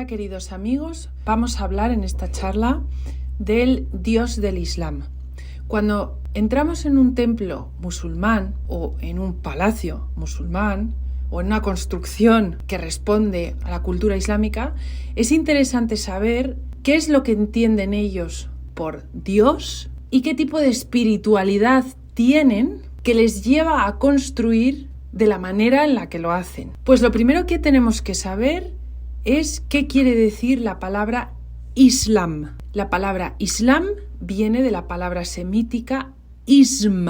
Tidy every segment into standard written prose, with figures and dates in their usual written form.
Hola queridos amigos, vamos a hablar en esta charla del Dios del Islam. Cuando entramos en un templo musulmán o en un palacio musulmán o en una construcción que responde a la cultura islámica, es interesante saber qué es lo que entienden ellos por Dios y qué tipo de espiritualidad tienen que les lleva a construir de la manera en la que lo hacen. Pues lo primero que tenemos que saber es qué quiere decir la palabra Islam. La palabra Islam viene de la palabra semítica ism,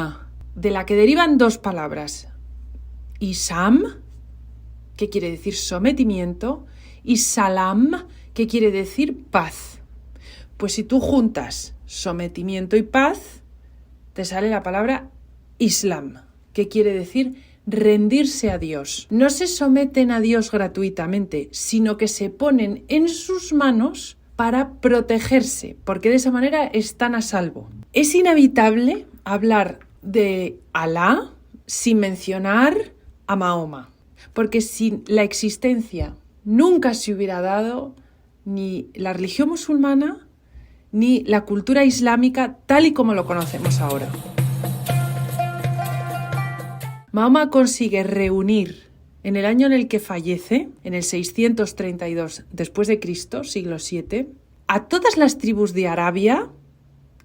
de la que derivan dos palabras. Isam, que quiere decir sometimiento, y salam, que quiere decir paz. Pues si tú juntas sometimiento y paz, te sale la palabra Islam, que quiere decir rendirse a Dios. No se someten a Dios gratuitamente, sino que se ponen en sus manos para protegerse, porque de esa manera están a salvo. Es inevitable hablar de Alá sin mencionar a Mahoma, porque sin la existencia nunca se hubiera dado ni la religión musulmana ni la cultura islámica tal y como lo conocemos ahora. Mahoma consigue reunir en el año en el que fallece, en el 632 después de Cristo, siglo VII, a todas las tribus de Arabia,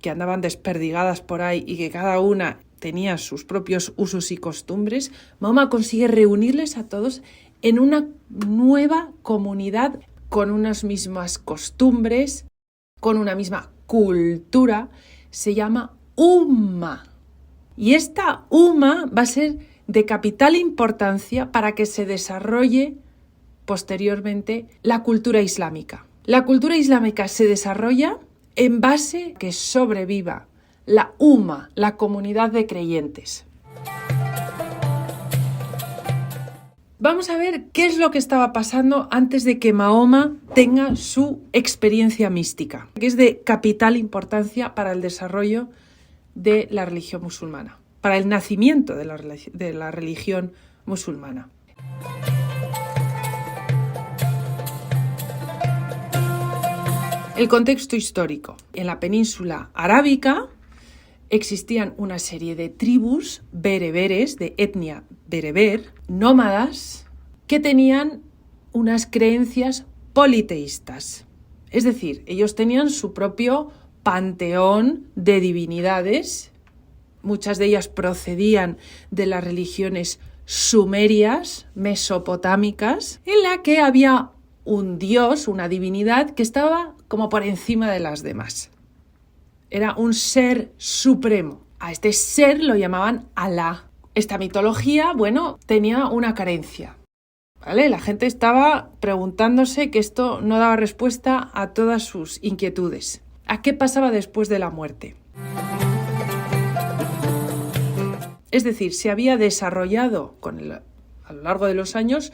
que andaban desperdigadas por ahí y que cada una tenía sus propios usos y costumbres. Mahoma consigue reunirles a todos en una nueva comunidad con unas mismas costumbres, con una misma cultura. Se llama Umma. Y esta Umma va a ser de capital importancia para que se desarrolle posteriormente la cultura islámica. La cultura islámica se desarrolla en base a que sobreviva la Umma, la comunidad de creyentes. Vamos a ver qué es lo que estaba pasando antes de que Mahoma tenga su experiencia mística, que es de capital importancia para el desarrollo de la religión musulmana, para el nacimiento de la religión musulmana. El contexto histórico. En la península arábica existían una serie de tribus bereberes, de etnia bereber, nómadas, que tenían unas creencias politeístas. Es decir, ellos tenían su propio panteón de divinidades. Muchas de ellas procedían de las religiones sumerias, mesopotámicas, en la que había un dios, una divinidad, que estaba como por encima de las demás. Era un ser supremo. A este ser lo llamaban Alá. Esta mitología, tenía una carencia, ¿vale? La gente estaba preguntándose que esto no daba respuesta a todas sus inquietudes. ¿A qué pasaba después de la muerte? Es decir, se había desarrollado a lo largo de los años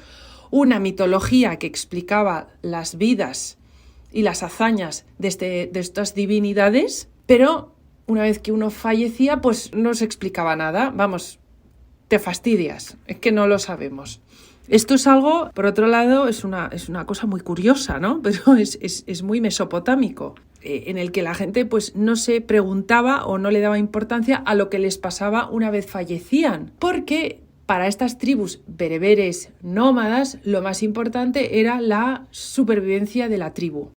una mitología que explicaba las vidas y las hazañas de estas divinidades, pero una vez que uno fallecía, pues no se explicaba nada. Vamos, te fastidias, es que no lo sabemos. Esto es algo, por otro lado, es una cosa muy curiosa, ¿no? Pero es muy mesopotámico, en el que la gente pues no se preguntaba o no le daba importancia a lo que les pasaba una vez fallecían, porque para estas tribus bereberes nómadas lo más importante era la supervivencia de la tribu.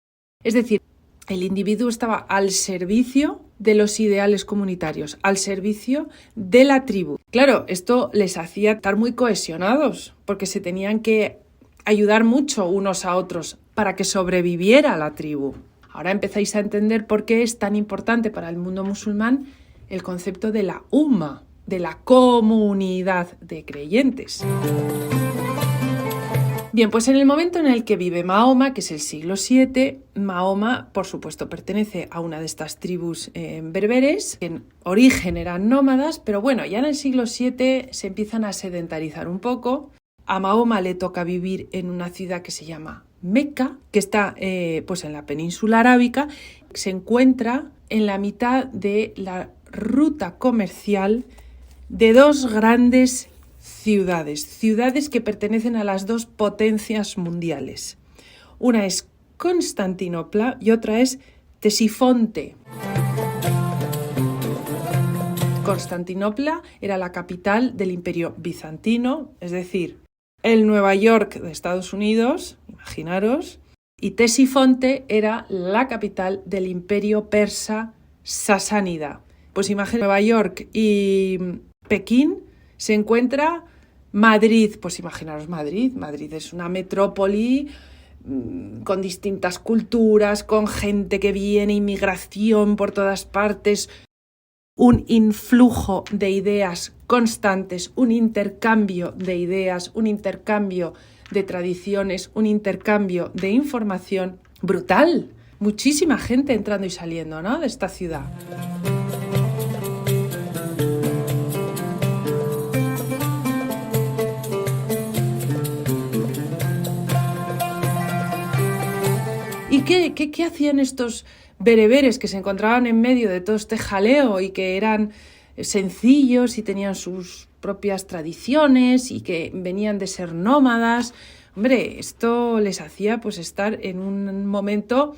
Es decir, el individuo estaba al servicio de los ideales comunitarios, al servicio de la tribu. Claro, esto les hacía estar muy cohesionados, porque se tenían que ayudar mucho unos a otros para que sobreviviera la tribu. Ahora empezáis a entender por qué es tan importante para el mundo musulmán el concepto de la Umma, de la comunidad de creyentes. Bien, pues en el momento en el que vive Mahoma, que es el siglo VII, Mahoma, por supuesto, pertenece a una de estas tribus berberes, que en origen eran nómadas, pero ya en el siglo VII se empiezan a sedentarizar un poco. A Mahoma le toca vivir en una ciudad que se llama Meca, que está en la península arábica, se encuentra en la mitad de la ruta comercial de dos grandes ciudades que pertenecen a las dos potencias mundiales. Una es Constantinopla y otra es Ctesifonte. Constantinopla era la capital del Imperio Bizantino, es decir, el Nueva York de Estados Unidos, imaginaros, y Ctesifonte era la capital del Imperio Persa Sasánida. Pues imaginaos, Nueva York y Pekín se encuentra Madrid. Pues imaginaros Madrid. Madrid es una metrópoli con distintas culturas, con gente que viene, inmigración por todas partes, un influjo de ideas constantes, un intercambio de ideas, un intercambio de tradiciones, un intercambio de información brutal. Muchísima gente entrando y saliendo, ¿no?, de esta ciudad. ¿Y qué hacían estos bereberes que se encontraban en medio de todo este jaleo y que eran sencillos y tenían sus propias tradiciones y que venían de ser nómadas? Hombre, esto les hacía pues estar en un momento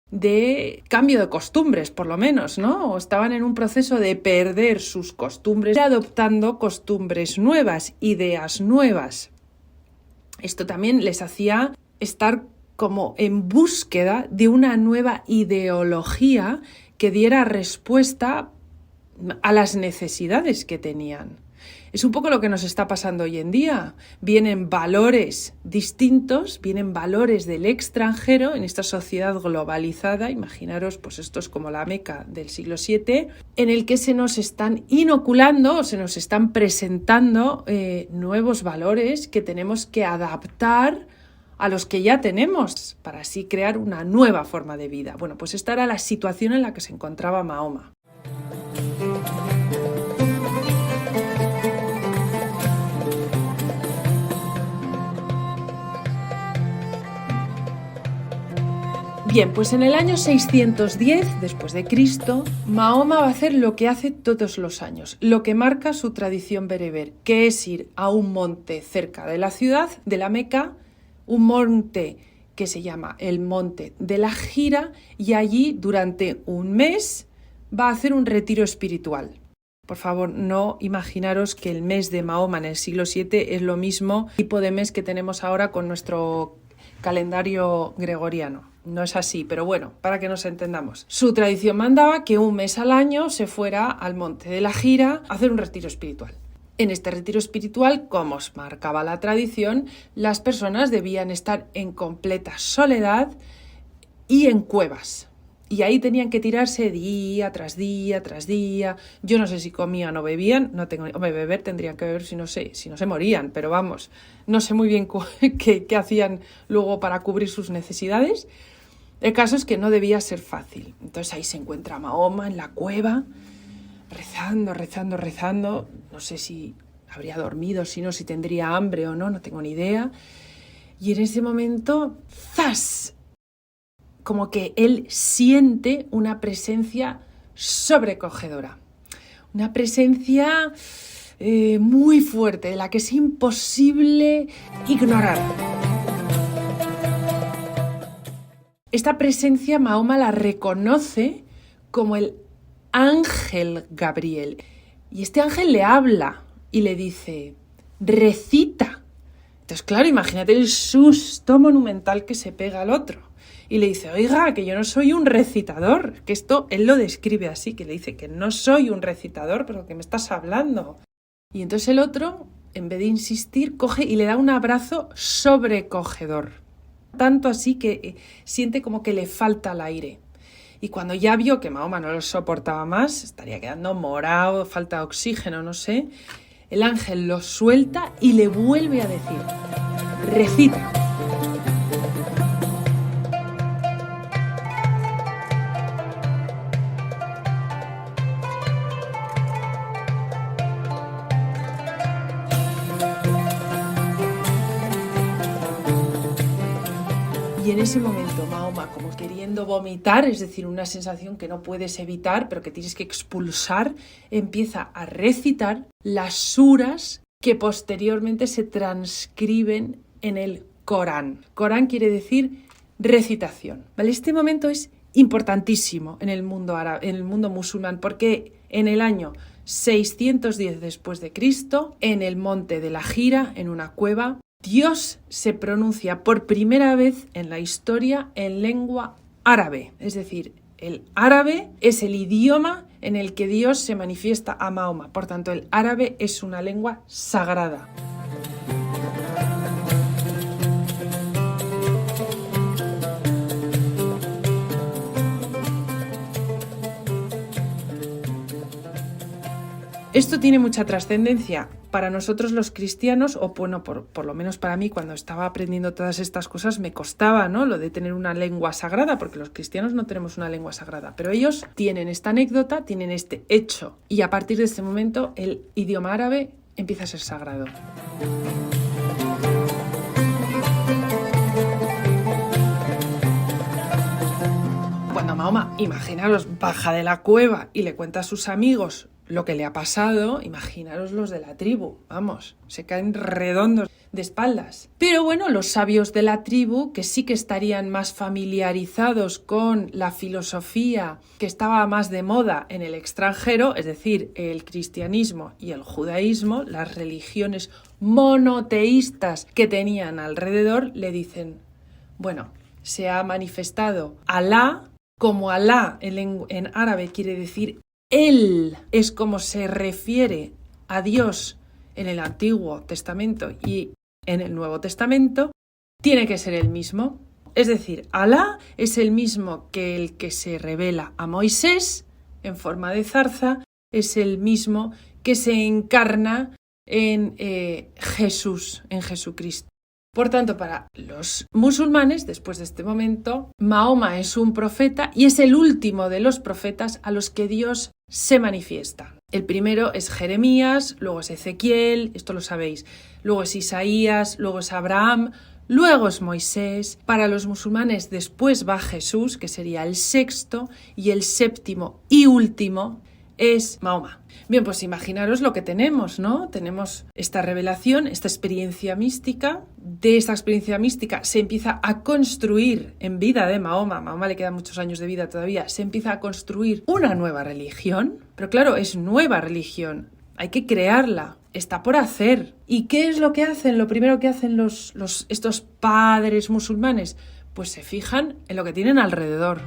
de cambio de costumbres, por lo menos, ¿no? O estaban en un proceso de perder sus costumbres y adoptando costumbres nuevas, ideas nuevas. Esto también les hacía estar como en búsqueda de una nueva ideología que diera respuesta a las necesidades que tenían. Es un poco lo que nos está pasando hoy en día. Vienen valores distintos, vienen valores del extranjero en esta sociedad globalizada. Imaginaros, pues esto es como la Meca del siglo VII, en el que se nos están inoculando o se nos están presentando nuevos valores que tenemos que adaptar a los que ya tenemos para así crear una nueva forma de vida. Bueno, pues esta era la situación en la que se encontraba Mahoma. Bien, pues en el año 610 después de Cristo, Mahoma va a hacer lo que hace todos los años, lo que marca su tradición bereber, que es ir a un monte cerca de la ciudad, de la Meca, un monte que se llama el Monte de la Gira, y allí durante un mes va a hacer un retiro espiritual. Por favor, no imaginaros que el mes de Mahoma en el siglo VII es lo mismo tipo de mes que tenemos ahora con nuestro calendario gregoriano. No es así, pero bueno, para que nos entendamos. Su tradición mandaba que un mes al año se fuera al Monte de la Gira a hacer un retiro espiritual. En este retiro espiritual, como os marcaba la tradición, las personas debían estar en completa soledad y en cuevas. Y ahí tenían que tirarse día tras día tras día. Yo no sé si comían o bebían, no tengo, hombre, beber tendrían que beber si no se morían, pero vamos, no sé muy bien qué hacían luego para cubrir sus necesidades. El caso es que no debía ser fácil. Entonces ahí se encuentra Mahoma en la cueva, rezando. No sé si habría dormido, si tendría hambre o no, no tengo ni idea. Y en ese momento, ¡zas!, como que él siente una presencia sobrecogedora. Una presencia muy fuerte, de la que es imposible ignorar. Esta presencia Mahoma la reconoce como el ángel Gabriel. Y este ángel le habla y le dice, recita. Entonces, claro, imagínate el susto monumental que se pega al otro. Y le dice, oiga, que yo no soy un recitador. Que esto, él lo describe así, que le dice que no soy un recitador, pero que me estás hablando. Y entonces el otro, en vez de insistir, coge y le da un abrazo sobrecogedor. Tanto así que siente como que le falta el aire. Y cuando ya vio que Mahoma no lo soportaba más, estaría quedando morado, falta de oxígeno, no sé, el ángel lo suelta y le vuelve a decir, recita. Y en ese momento Mahoma, como queriendo vomitar, es decir, una sensación que no puedes evitar, pero que tienes que expulsar, empieza a recitar las suras que posteriormente se transcriben en el Corán. Corán quiere decir recitación. ¿Vale? Este momento es importantísimo en el mundo árabe, en el mundo musulmán, porque en el año 610 después de Cristo, en el monte de la Gira, en una cueva, Dios se pronuncia por primera vez en la historia en lengua árabe. Es decir, el árabe es el idioma en el que Dios se manifiesta a Mahoma. Por tanto, el árabe es una lengua sagrada. Esto tiene mucha trascendencia para nosotros los cristianos, o bueno, por lo menos para mí, cuando estaba aprendiendo todas estas cosas me costaba, ¿no?, lo de tener una lengua sagrada, porque los cristianos no tenemos una lengua sagrada, pero ellos tienen esta anécdota, tienen este hecho, y a partir de este momento el idioma árabe empieza a ser sagrado. Cuando Mahoma, imaginaros, baja de la cueva y le cuenta a sus amigos lo que le ha pasado, imaginaros los de la tribu, vamos, se caen redondos de espaldas. Pero bueno, los sabios de la tribu, que sí que estarían más familiarizados con la filosofía que estaba más de moda en el extranjero, es decir, el cristianismo y el judaísmo, las religiones monoteístas que tenían alrededor, le dicen, bueno, se ha manifestado Alá, como Alá en árabe quiere decir Él, es como se refiere a Dios en el Antiguo Testamento y en el Nuevo Testamento, tiene que ser el mismo. Es decir, Alá es el mismo que el que se revela a Moisés en forma de zarza, es el mismo que se encarna en Jesús, en Jesucristo. Por tanto, para los musulmanes, después de este momento, Mahoma es un profeta y es el último de los profetas a los que Dios se manifiesta. El primero es Jeremías, luego es Ezequiel, esto lo sabéis, luego es Isaías, luego es Abraham, luego es Moisés. Para los musulmanes después va Jesús, que sería el sexto, y el séptimo y último es Mahoma. Bien, pues imaginaros lo que tenemos, ¿no? Tenemos esta revelación, esta experiencia mística. De esta experiencia mística se empieza a construir en vida de Mahoma. Mahoma le quedan muchos años de vida todavía. Se empieza a construir una nueva religión. Pero claro, es nueva religión. Hay que crearla. Está por hacer. ¿Y qué es lo que hacen? Lo primero que hacen estos padres musulmanes, pues se fijan en lo que tienen alrededor.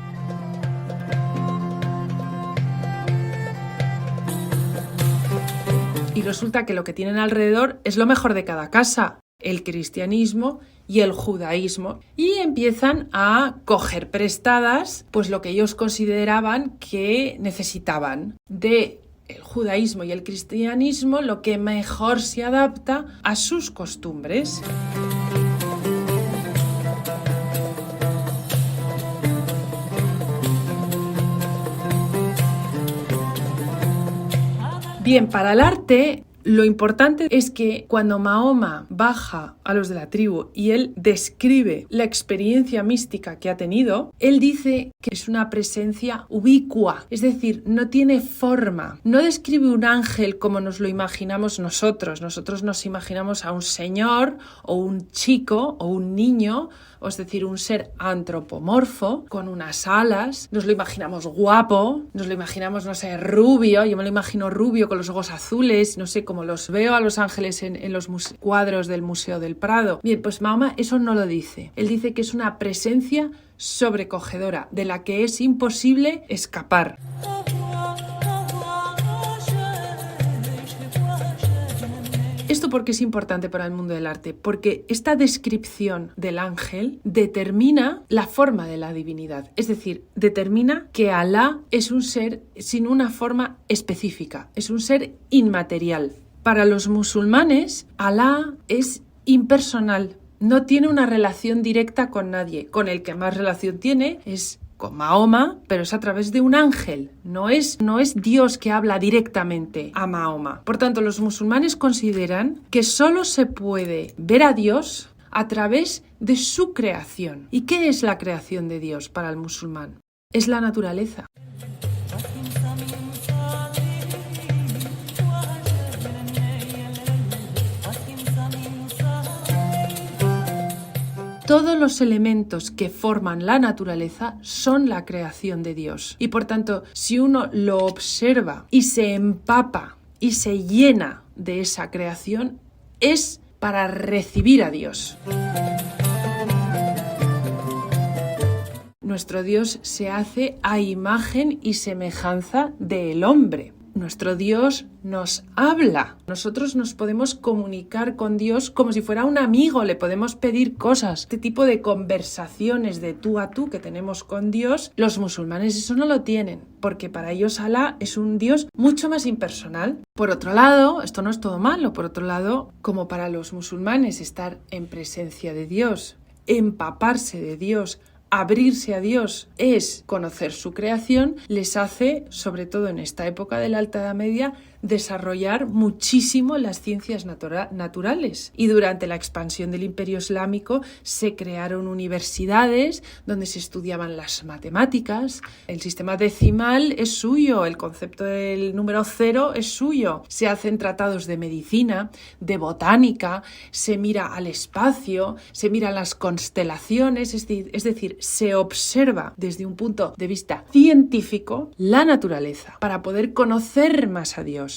Y resulta que lo que tienen alrededor es lo mejor de cada casa, el cristianismo y el judaísmo. Y empiezan a coger prestadas pues lo que ellos consideraban que necesitaban de el judaísmo y el cristianismo, lo que mejor se adapta a sus costumbres. Bien, para el arte, lo importante es que cuando Mahoma baja a los de la tribu y él describe la experiencia mística que ha tenido, él dice que es una presencia ubicua, es decir, no tiene forma. No describe un ángel como nos lo imaginamos nosotros. Nosotros nos imaginamos a un señor o un chico o un niño, o es decir, un ser antropomorfo con unas alas. Nos lo imaginamos guapo, nos lo imaginamos, no sé, rubio. Yo me lo imagino rubio con los ojos azules, no sé, como los veo a los ángeles en los cuadros del Museo del Prado. Bien, pues Mahoma eso no lo dice. Él dice que es una presencia sobrecogedora, de la que es imposible escapar. ¿Esto por qué es importante para el mundo del arte? Porque esta descripción del ángel determina la forma de la divinidad. Es decir, determina que Alá es un ser sin una forma específica, es un ser inmaterial. Para los musulmanes, Alá es impersonal, no tiene una relación directa con nadie. Con el que más relación tiene es con Mahoma, pero es a través de un ángel. No es Dios que habla directamente a Mahoma. Por tanto, los musulmanes consideran que solo se puede ver a Dios a través de su creación. ¿Y qué es la creación de Dios para el musulmán? Es la naturaleza. Todos los elementos que forman la naturaleza son la creación de Dios. Y por tanto, si uno lo observa y se empapa y se llena de esa creación, es para recibir a Dios. Nuestro Dios se hace a imagen y semejanza del hombre. Nuestro Dios nos habla. Nosotros nos podemos comunicar con Dios como si fuera un amigo, le podemos pedir cosas. Este tipo de conversaciones de tú a tú que tenemos con Dios, los musulmanes eso no lo tienen, porque para ellos Alá es un Dios mucho más impersonal. Por otro lado, esto no es todo malo, por otro lado, como para los musulmanes estar en presencia de Dios, empaparse de Dios, abrirse a Dios es conocer su creación, les hace, sobre todo en esta época de la Alta Edad Media, desarrollar muchísimo las ciencias naturales. Y durante la expansión del Imperio Islámico se crearon universidades donde se estudiaban las matemáticas, el sistema decimal es suyo, el concepto del número 0 es suyo, se hacen tratados de medicina, de botánica, se mira al espacio, se miran las constelaciones, es decir, se observa desde un punto de vista científico la naturaleza para poder conocer más a Dios.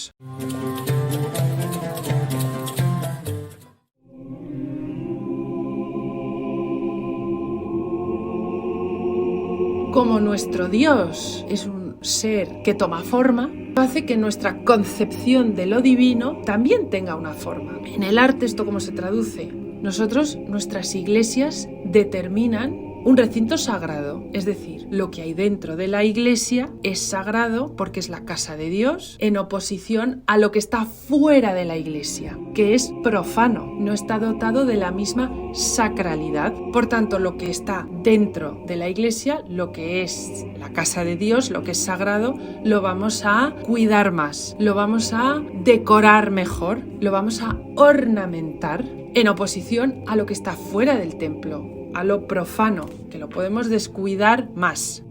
Como nuestro Dios es un ser que toma forma, hace que nuestra concepción de lo divino también tenga una forma. En el arte, ¿esto cómo se traduce? Nuestras iglesias determinan un recinto sagrado, es decir, lo que hay dentro de la iglesia es sagrado porque es la casa de Dios, en oposición a lo que está fuera de la iglesia, que es profano, no está dotado de la misma sacralidad. Por tanto, lo que está dentro de la iglesia, lo que es la casa de Dios, lo que es sagrado, lo vamos a cuidar más, lo vamos a decorar mejor, lo vamos a ornamentar, en oposición a lo que está fuera del templo, a lo profano, que lo podemos descuidar más.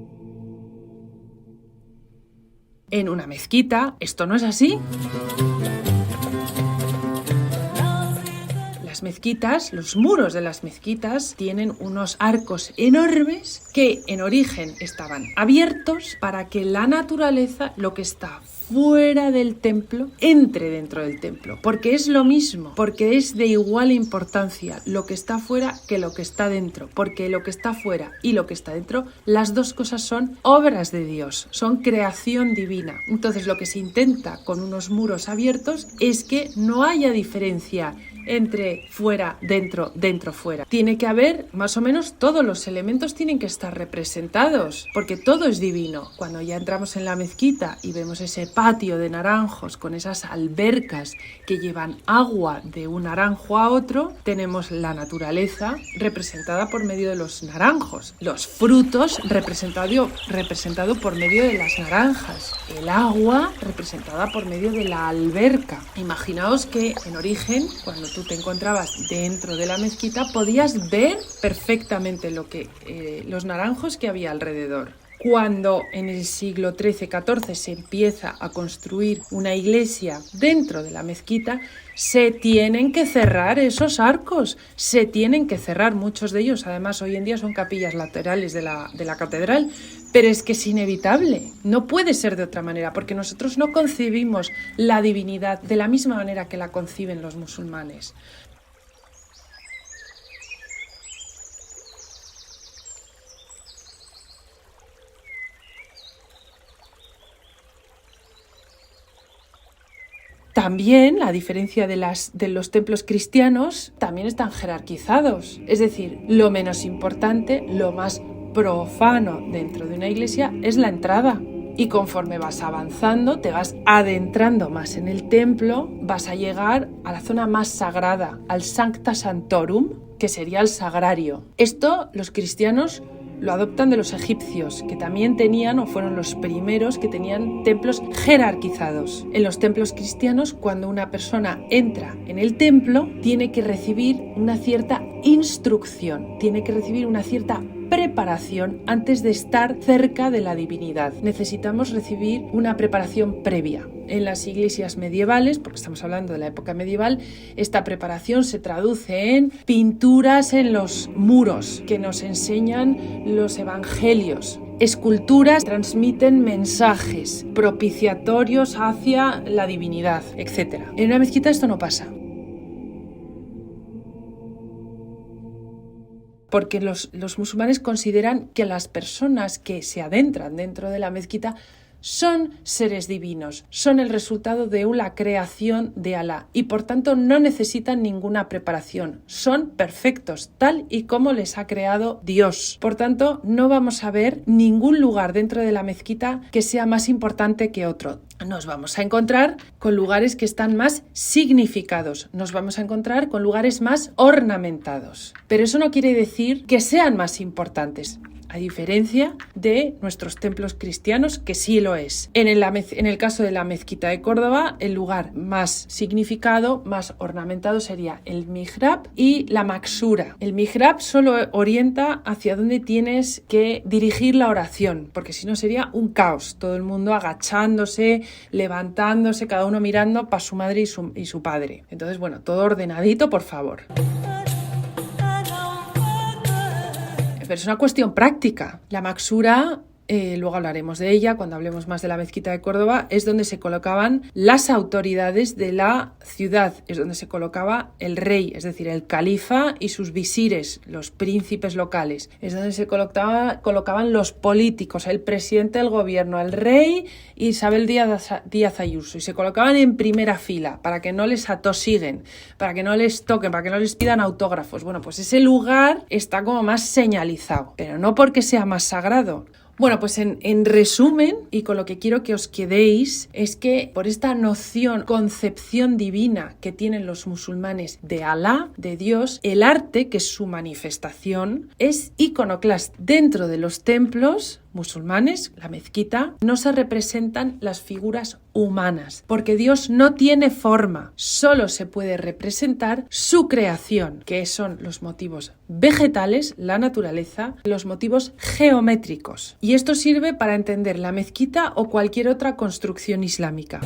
En una mezquita, esto no es así. Las mezquitas, los muros de las mezquitas tienen unos arcos enormes que en origen estaban abiertos para que la naturaleza, lo que está fuera del templo, entre dentro del templo, porque es lo mismo, porque es de igual importancia lo que está fuera que lo que está dentro, porque lo que está fuera y lo que está dentro, las dos cosas son obras de Dios, son creación divina. Entonces lo que se intenta con unos muros abiertos es que no haya diferencia entre fuera, dentro, dentro, fuera. Tiene que haber, más o menos, todos los elementos tienen que estar representados, porque todo es divino. Cuando ya entramos en la mezquita y vemos ese patio de naranjos con esas albercas que llevan agua de un naranjo a otro, tenemos la naturaleza representada por medio de los naranjos, los frutos representado por medio de las naranjas, el agua representada por medio de la alberca. Imaginaos que en origen, cuando tú te encontrabas dentro de la mezquita, podías ver perfectamente los naranjos que había alrededor. Cuando en el siglo XIII-XIV se empieza a construir una iglesia dentro de la mezquita, se tienen que cerrar esos arcos, se tienen que cerrar muchos de ellos. Además, hoy en día son capillas laterales de la catedral, pero es que es inevitable, no puede ser de otra manera, porque nosotros no concebimos la divinidad de la misma manera que la conciben los musulmanes. También, a diferencia de los templos cristianos, también están jerarquizados. Es decir, lo menos importante, lo más profano dentro de una iglesia es la entrada. Y conforme vas avanzando, te vas adentrando más en el templo, vas a llegar a la zona más sagrada, al Sancta Sanctorum, que sería el sagrario. Esto los cristianos lo adoptan de los egipcios, que también tenían, o fueron los primeros que tenían templos jerarquizados. En los templos cristianos, cuando una persona entra en el templo, tiene que recibir una cierta instrucción, tiene que recibir una cierta preparación antes de estar cerca de la divinidad. Necesitamos recibir una preparación previa. En las iglesias medievales, porque estamos hablando de la época medieval, esta preparación se traduce en pinturas en los muros que nos enseñan los evangelios. Esculturas transmiten mensajes propiciatorios hacia la divinidad, etc. En una mezquita esto no pasa. Porque los musulmanes consideran que las personas que se adentran dentro de la mezquita son seres divinos, son el resultado de una creación de Alá y por tanto no necesitan ninguna preparación, son perfectos tal y como les ha creado Dios. Por tanto, no vamos a ver ningún lugar dentro de la mezquita que sea más importante que otro. Nos vamos a encontrar con lugares que están más significados, nos vamos a encontrar con lugares más ornamentados, pero eso no quiere decir que sean más importantes. A diferencia de nuestros templos cristianos, que sí lo es. En el caso de la mezquita de Córdoba, el lugar más significado, más ornamentado sería el mihrab y la maksura. El mihrab solo orienta hacia dónde tienes que dirigir la oración, porque si no sería un caos. Todo el mundo agachándose, levantándose, cada uno mirando para su madre y su padre. Entonces, bueno, todo ordenadito, por favor. Pero es una cuestión práctica. La maksura, luego hablaremos de ella cuando hablemos más de la mezquita de Córdoba, es donde se colocaban las autoridades de la ciudad, es donde se colocaba el rey, es decir, el califa y sus visires, los príncipes locales, es donde se colocaban los políticos, el presidente del gobierno, el rey y Isabel Díaz Ayuso, y se colocaban en primera fila para que no les atosiguen, para que no les toquen, para que no les pidan autógrafos. Bueno, pues ese lugar está como más señalizado, pero no porque sea más sagrado. Bueno, pues en resumen, y con lo que quiero que os quedéis, es que por esta concepción divina que tienen los musulmanes de Alá, de Dios, el arte, que es su manifestación, es iconoclasta. Dentro de los templos musulmanes, la mezquita, no se representan las figuras humanas, porque Dios no tiene forma, solo se puede representar su creación, que son los motivos vegetales, la naturaleza, los motivos geométricos. Y esto sirve para entender la mezquita o cualquier otra construcción islámica.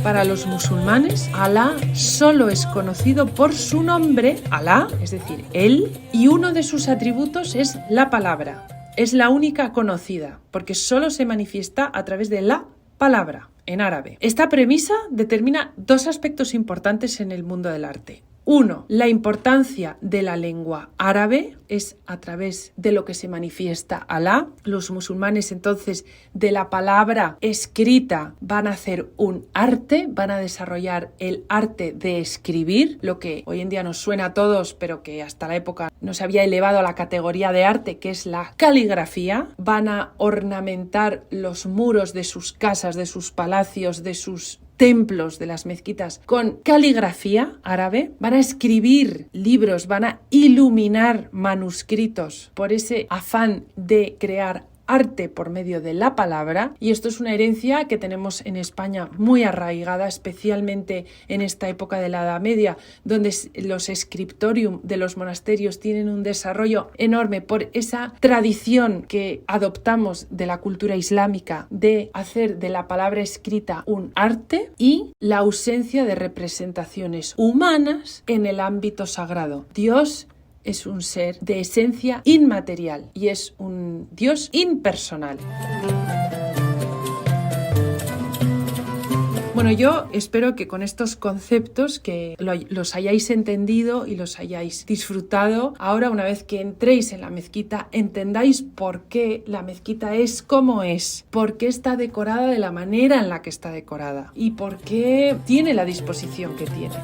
Para los musulmanes, Alá solo es conocido por su nombre, Alá, es decir, Él, y uno de sus atributos es la palabra. Es la única conocida, porque solo se manifiesta a través de la palabra, en árabe. Esta premisa determina dos aspectos importantes en el mundo del arte. Uno, la importancia de la lengua árabe es a través de lo que se manifiesta Alá. Los musulmanes entonces de la palabra escrita van a hacer un arte, van a desarrollar el arte de escribir, lo que hoy en día nos suena a todos, pero que hasta la época no se había elevado a la categoría de arte, que es la caligrafía. Van a ornamentar los muros de sus casas, de sus palacios, de sus templos, de las mezquitas, con caligrafía árabe, van a escribir libros, van a iluminar manuscritos por ese afán de crear arte por medio de la palabra, y esto es una herencia que tenemos en España muy arraigada, especialmente en esta época de la Edad Media, donde los scriptorium de los monasterios tienen un desarrollo enorme por esa tradición que adoptamos de la cultura islámica de hacer de la palabra escrita un arte y la ausencia de representaciones humanas en el ámbito sagrado. Dios es un ser de esencia inmaterial y es un Dios impersonal. Bueno, yo espero que con estos conceptos que los hayáis entendido y los hayáis disfrutado. Ahora, una vez que entréis en la mezquita, entendáis por qué la mezquita es como es, por qué está decorada de la manera en la que está decorada y por qué tiene la disposición que tiene.